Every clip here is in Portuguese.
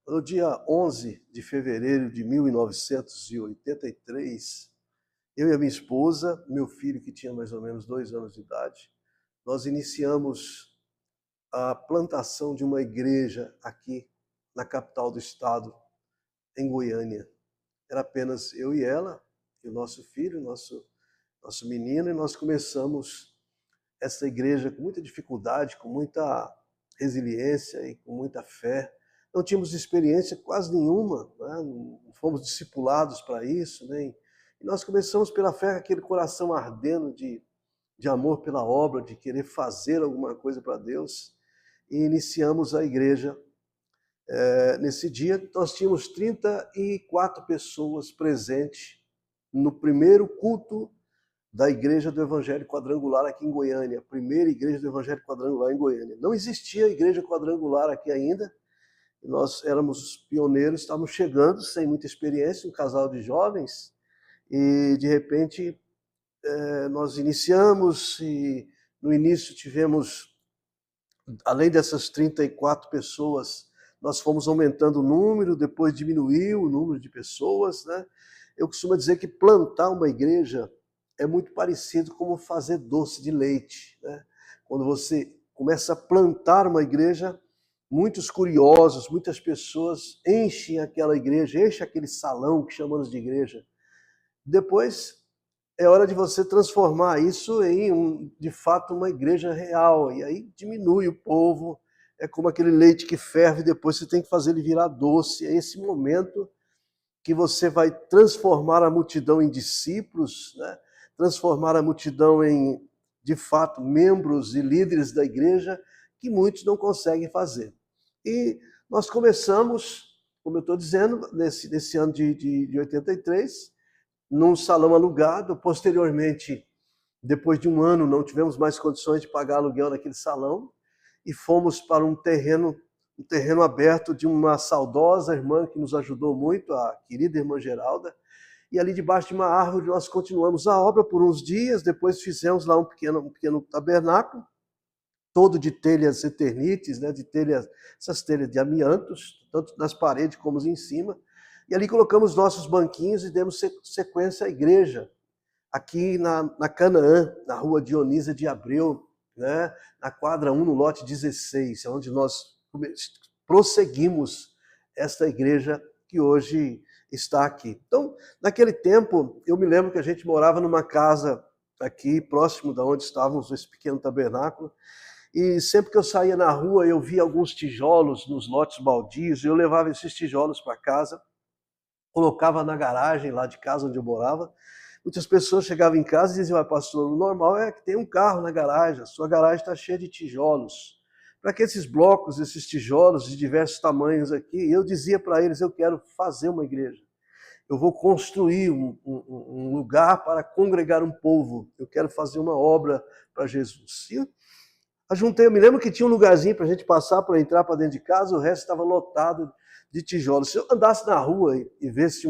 No dia 11 de fevereiro de 1983, eu e a minha esposa, meu filho que tinha mais ou menos 2 anos de idade, nós iniciamos a plantação de uma igreja aqui na capital do estado, em Goiânia. Era apenas eu e ela, e o nosso filho, nosso menino, e nós começamos essa igreja com muita dificuldade, com muita resiliência e com muita fé. Não tínhamos experiência quase nenhuma, né? Não fomos discipulados para isso, nem. E nós começamos pela fé, aquele coração ardendo de amor pela obra, de querer fazer alguma coisa para Deus, e iniciamos a igreja. Nesse dia, nós tínhamos 34 pessoas presentes no primeiro culto da Igreja do Evangelho Quadrangular aqui em Goiânia, a primeira Igreja do Evangelho Quadrangular em Goiânia. Não existia Igreja Quadrangular aqui ainda, nós éramos os pioneiros, estávamos chegando sem muita experiência, um casal de jovens, e de repente nós iniciamos, e no início tivemos, além dessas 34 pessoas, nós fomos aumentando o número, depois diminuiu o número de pessoas, né? Eu costumo dizer que plantar uma igreja é muito parecido com fazer doce de leite, né? Quando você começa a plantar uma igreja, muitos curiosos, muitas pessoas enchem aquela igreja, enchem aquele salão que chamamos de igreja. Depois é hora de você transformar isso em, de fato, uma igreja real. E aí diminui o povo, é como aquele leite que ferve, depois você tem que fazer ele virar doce. É esse momento que você vai transformar a multidão em discípulos, né? Transformar a multidão em, de fato, membros e líderes da igreja, que muitos não conseguem fazer. E nós começamos, como eu estou dizendo, nesse ano de 83, num salão alugado. Posteriormente, depois de um ano, não tivemos mais condições de pagar aluguel naquele salão e fomos para um terreno aberto de uma saudosa irmã que nos ajudou muito, a querida irmã Geralda. E ali debaixo de uma árvore nós continuamos a obra por uns dias, depois fizemos lá um pequeno tabernáculo, todo de telhas eternites, né, essas telhas de amiantos, tanto nas paredes como em cima. E ali colocamos nossos banquinhos e demos sequência à igreja, aqui na Canaã, na rua Dionísia de Abreu, né, na quadra 1, no lote 16, onde nós prosseguimos esta igreja que hoje está aqui. Então, naquele tempo, eu me lembro que a gente morava numa casa aqui, próximo da onde estávamos, esse pequeno tabernáculo, e sempre que eu saía na rua, eu via alguns tijolos nos lotes baldios, e eu levava esses tijolos para casa, colocava na garagem lá de casa onde eu morava. Muitas pessoas chegavam em casa e diziam: pastor, o normal é que tem um carro na garagem, a sua garagem está cheia de tijolos. Para que esses blocos, esses tijolos de diversos tamanhos aqui? Eu dizia para eles: eu quero fazer uma igreja. Eu vou construir um lugar para congregar um povo. Eu quero fazer uma obra para Jesus. E eu me lembro que tinha um lugarzinho para a gente passar, para entrar para dentro de casa, o resto estava lotado de tijolos. Se eu andasse na rua e visse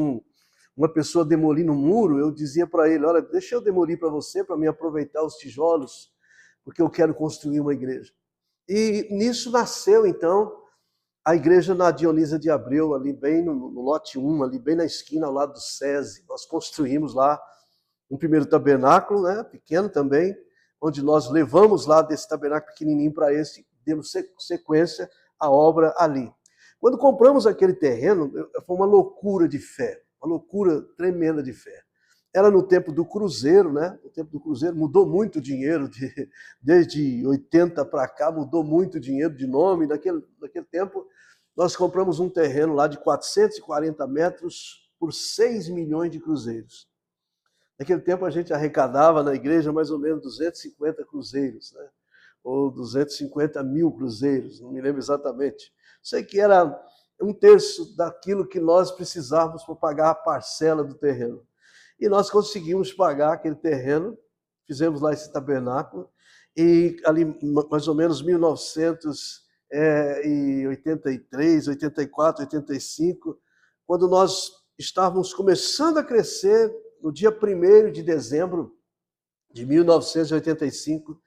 uma pessoa demolindo um muro, eu dizia para ele: olha, deixa eu demolir para você, para me aproveitar os tijolos, porque eu quero construir uma igreja. E nisso nasceu, então, a igreja na Dionísia de Abreu, ali bem no lote 1, ali bem na esquina, ao lado do SESI. Nós construímos lá um primeiro tabernáculo, né, pequeno também, onde nós levamos lá desse tabernáculo pequenininho para esse, demos sequência à obra ali. Quando compramos aquele terreno, foi uma loucura de fé, uma loucura tremenda de fé. Era no tempo do Cruzeiro, né? O tempo do Cruzeiro mudou muito o dinheiro, desde 80 para cá mudou muito o dinheiro de nome. Naquele tempo, nós compramos um terreno lá de 440 metros por 6 milhões de cruzeiros. Naquele tempo a gente arrecadava na igreja mais ou menos 250 cruzeiros, né? Ou 250 mil cruzeiros, não me lembro exatamente. Sei que era 1/3 daquilo que nós precisávamos para pagar a parcela do terreno. E nós conseguimos pagar aquele terreno, fizemos lá esse tabernáculo, e ali mais ou menos 1983, 84, 85, quando nós estávamos começando a crescer, no dia 1º de dezembro de 1985,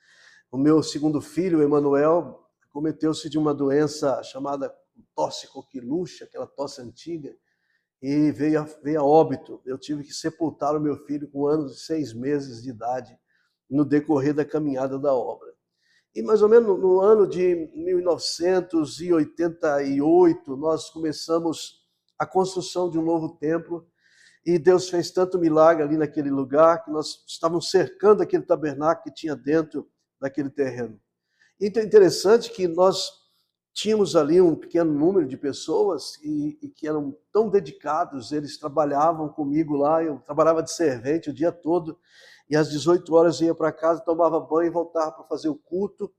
o meu segundo filho, Emanuel, cometeu-se de uma doença chamada tosse coqueluche, aquela tosse antiga, e veio a óbito. Eu tive que sepultar o meu filho com 1 ano e 6 meses de idade no decorrer da caminhada da obra. E mais ou menos no ano de 1988, nós começamos a construção de um novo templo, e Deus fez tanto milagre ali naquele lugar, que nós estávamos cercando aquele tabernáculo que tinha dentro daquele terreno. Então é interessante que nós tínhamos ali um pequeno número de pessoas e que eram tão dedicados, eles trabalhavam comigo lá, eu trabalhava de servente o dia todo, e às 18 horas eu ia para casa, tomava banho e voltava para fazer o culto,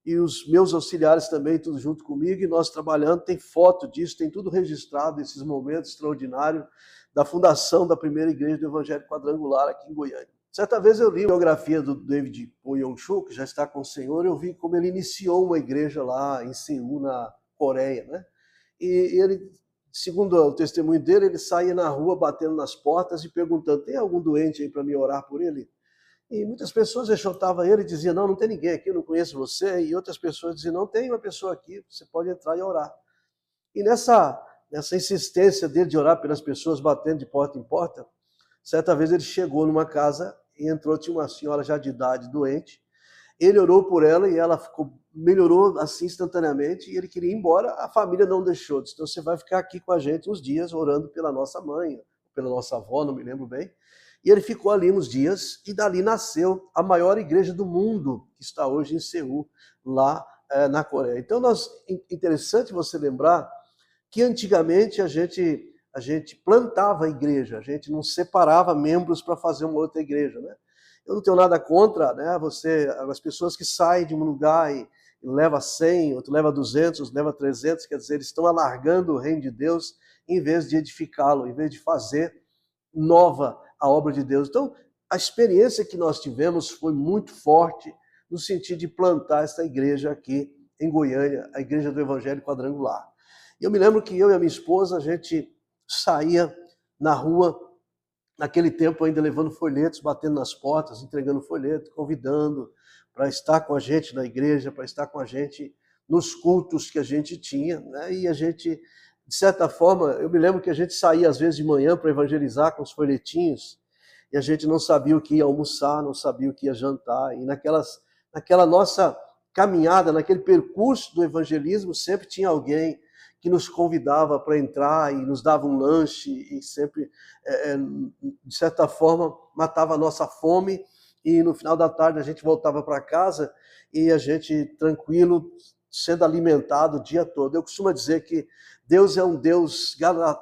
e os meus auxiliares também, tudo junto comigo, e nós trabalhando, tem foto disso, tem tudo registrado, esses momentos extraordinários da fundação da primeira igreja do Evangelho Quadrangular aqui em Goiânia. Certa vez eu li a biografia do David Poyong-Chu, que já está com o Senhor, eu vi como ele iniciou uma igreja lá em Seul, na Coreia, né? E ele, segundo o testemunho dele, ele saía na rua batendo nas portas e perguntando: tem algum doente aí para me orar por ele? E muitas pessoas enxotavam ele e diziam: não tem ninguém aqui, eu não conheço você. E outras pessoas diziam: não, tem uma pessoa aqui, você pode entrar e orar. E nessa insistência dele de orar pelas pessoas, batendo de porta em porta, certa vez ele chegou numa casa e entrou, tinha uma senhora já de idade, doente. Ele orou por ela e ela melhorou assim instantaneamente, e ele queria ir embora, a família não deixou. Disse: então você vai ficar aqui com a gente uns dias orando pela nossa mãe, pela nossa avó, não me lembro bem. E ele ficou ali uns dias, e dali nasceu a maior igreja do mundo, que está hoje em Seul, lá na Coreia. Então, interessante você lembrar que antigamente a gente plantava a igreja, a gente não separava membros para fazer uma outra igreja, né? Eu não tenho nada contra, né, as pessoas que saem de um lugar e leva 100, outro leva 200, outro leva 300, quer dizer, eles estão alargando o reino de Deus em vez de edificá-lo, em vez de fazer nova a obra de Deus. Então, a experiência que nós tivemos foi muito forte no sentido de plantar essa igreja aqui em Goiânia, a Igreja do Evangelho Quadrangular. E eu me lembro que eu e a minha esposa, a gente saía na rua, naquele tempo ainda levando folhetos, batendo nas portas, entregando folheto, convidando para estar com a gente na igreja, para estar com a gente nos cultos que a gente tinha, né? E a gente, de certa forma, eu me lembro que a gente saía às vezes de manhã para evangelizar com os folhetinhos, e a gente não sabia o que ia almoçar, não sabia o que ia jantar, e naquela nossa caminhada, naquele percurso do evangelismo, sempre tinha alguém que nos convidava para entrar e nos dava um lanche, e sempre, de certa forma, matava a nossa fome, e no final da tarde a gente voltava para casa e a gente tranquilo, sendo alimentado o dia todo. Eu costumo dizer que Deus é um Deus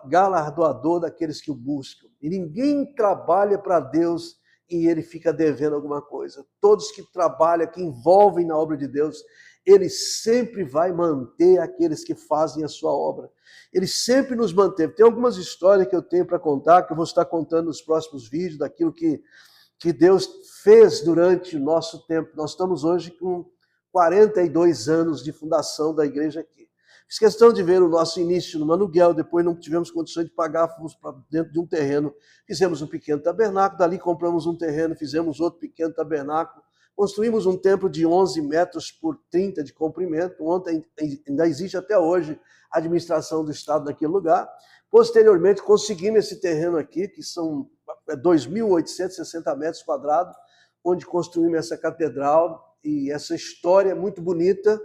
galardoador daqueles que o buscam, e ninguém trabalha para Deus e ele fica devendo alguma coisa. Todos que trabalham, que envolvem na obra de Deus, ele sempre vai manter aqueles que fazem a sua obra. Ele sempre nos manteve. Tem algumas histórias que eu tenho para contar, que eu vou estar contando nos próximos vídeos, daquilo que Deus fez durante o nosso tempo. Nós estamos hoje com 42 anos de fundação da igreja aqui. Fiz questão de ver o nosso início no aluguel, depois não tivemos condições de pagar, fomos para dentro de um terreno, fizemos um pequeno tabernáculo, dali compramos um terreno, fizemos outro pequeno tabernáculo, construímos um templo de 11 metros por 30 de comprimento, ontem ainda existe até hoje a administração do Estado naquele lugar. Posteriormente, conseguimos esse terreno aqui, que são 2.860 metros quadrados, onde construímos essa catedral, e essa história muito bonita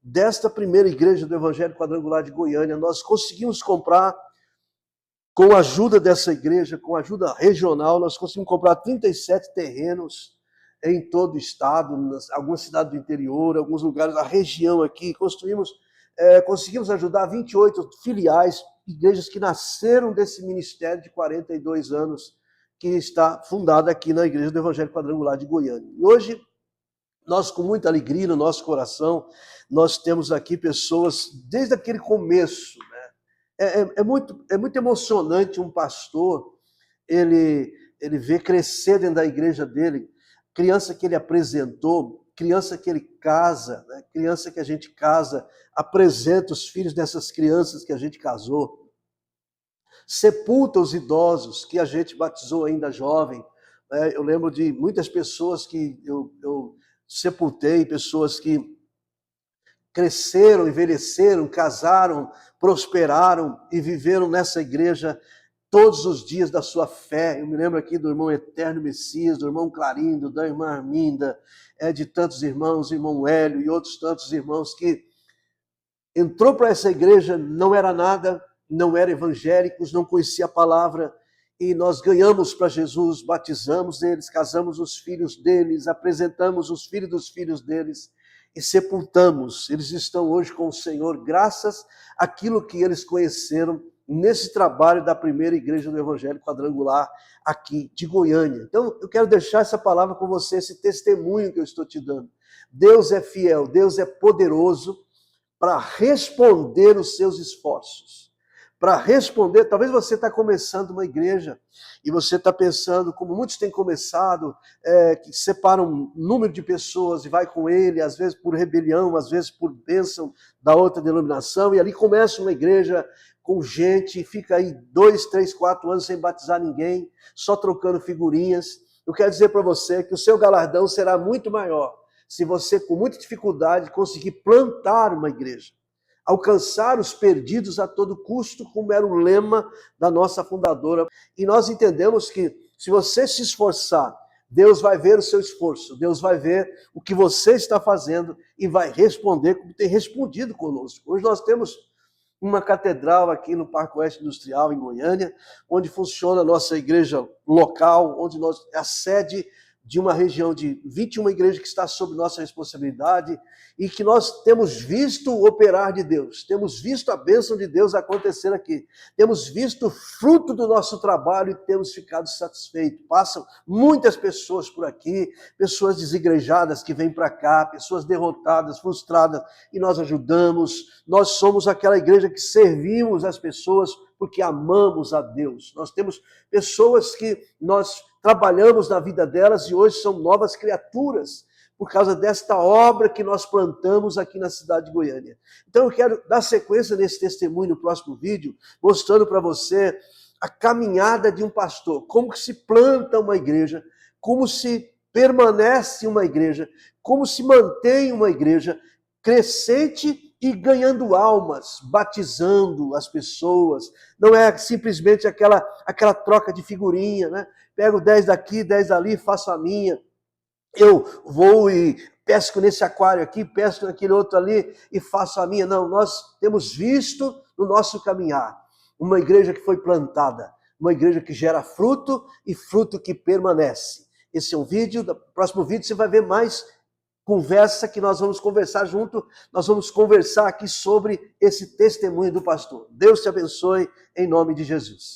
desta primeira igreja do Evangelho Quadrangular de Goiânia. Nós conseguimos comprar, com a ajuda dessa igreja, com a ajuda regional, nós conseguimos comprar 37 terrenos em todo o estado, algumas cidades do interior, alguns lugares da região aqui. Conseguimos ajudar 28 filiais, igrejas que nasceram desse ministério de 42 anos, que está fundada aqui na Igreja do Evangelho Quadrangular de Goiânia. E hoje, nós, com muita alegria no nosso coração, nós temos aqui pessoas desde aquele começo, né? É muito emocionante um pastor, ele vê crescer dentro da igreja dele, criança que ele apresentou, criança que ele casa, né? Criança que a gente casa, apresenta os filhos dessas crianças que a gente casou, sepulta os idosos que a gente batizou ainda jovem, né? Eu lembro de muitas pessoas que eu sepultei, pessoas que cresceram, envelheceram, casaram, prosperaram e viveram nessa igreja todos os dias da sua fé. Eu me lembro aqui do irmão Eterno Messias, do irmão Clarindo, da irmã Arminda, de tantos irmãos, irmão Hélio e outros tantos irmãos que entrou para essa igreja, não era nada, não eram evangélicos, não conhecia a palavra, e nós ganhamos para Jesus, batizamos eles, casamos os filhos deles, apresentamos os filhos dos filhos deles e sepultamos. Eles estão hoje com o Senhor, graças àquilo que eles conheceram nesse trabalho da primeira igreja do Evangelho Quadrangular aqui de Goiânia. Então, eu quero deixar essa palavra com você, esse testemunho que eu estou te dando. Deus é fiel, Deus é poderoso para responder os seus esforços. Para responder, talvez você está começando uma igreja e você está pensando, como muitos têm começado, que separa um número de pessoas e vai com ele, às vezes por rebelião, às vezes por bênção da outra denominação, e ali começa uma igreja com gente, e fica aí 2, 3, 4 anos sem batizar ninguém, só trocando figurinhas. Eu quero dizer para você que o seu galardão será muito maior se você, com muita dificuldade, conseguir plantar uma igreja. Alcançar os perdidos a todo custo, como era o lema da nossa fundadora. E nós entendemos que, se você se esforçar, Deus vai ver o seu esforço, Deus vai ver o que você está fazendo e vai responder como tem respondido conosco. Hoje nós temos uma catedral aqui no Parque Oeste Industrial, em Goiânia, onde funciona a nossa igreja local, onde é a sede de uma região de 21 igrejas que está sob nossa responsabilidade e que nós temos visto o operar de Deus, temos visto a bênção de Deus acontecer aqui, temos visto o fruto do nosso trabalho e temos ficado satisfeitos. Passam muitas pessoas por aqui, pessoas desigrejadas que vêm para cá, pessoas derrotadas, frustradas, e nós ajudamos. Nós somos aquela igreja que servimos as pessoas porque amamos a Deus. Nós temos pessoas que nós trabalhamos na vida delas e hoje são novas criaturas por causa desta obra que nós plantamos aqui na cidade de Goiânia. Então eu quero dar sequência nesse testemunho no próximo vídeo, mostrando para você a caminhada de um pastor, como que se planta uma igreja, como se permanece uma igreja, como se mantém uma igreja crescente e ganhando almas, batizando as pessoas. Não é simplesmente aquela troca de figurinha, né? Pego 10 daqui, 10 dali, faço a minha. Eu vou e pesco nesse aquário aqui, pesco naquele outro ali e faço a minha. Não, nós temos visto no nosso caminhar uma igreja que foi plantada, uma igreja que gera fruto e fruto que permanece. Esse é um vídeo, no próximo vídeo você vai ver mais conversa que nós vamos conversar junto, nós vamos conversar aqui sobre esse testemunho do pastor. Deus te abençoe em nome de Jesus.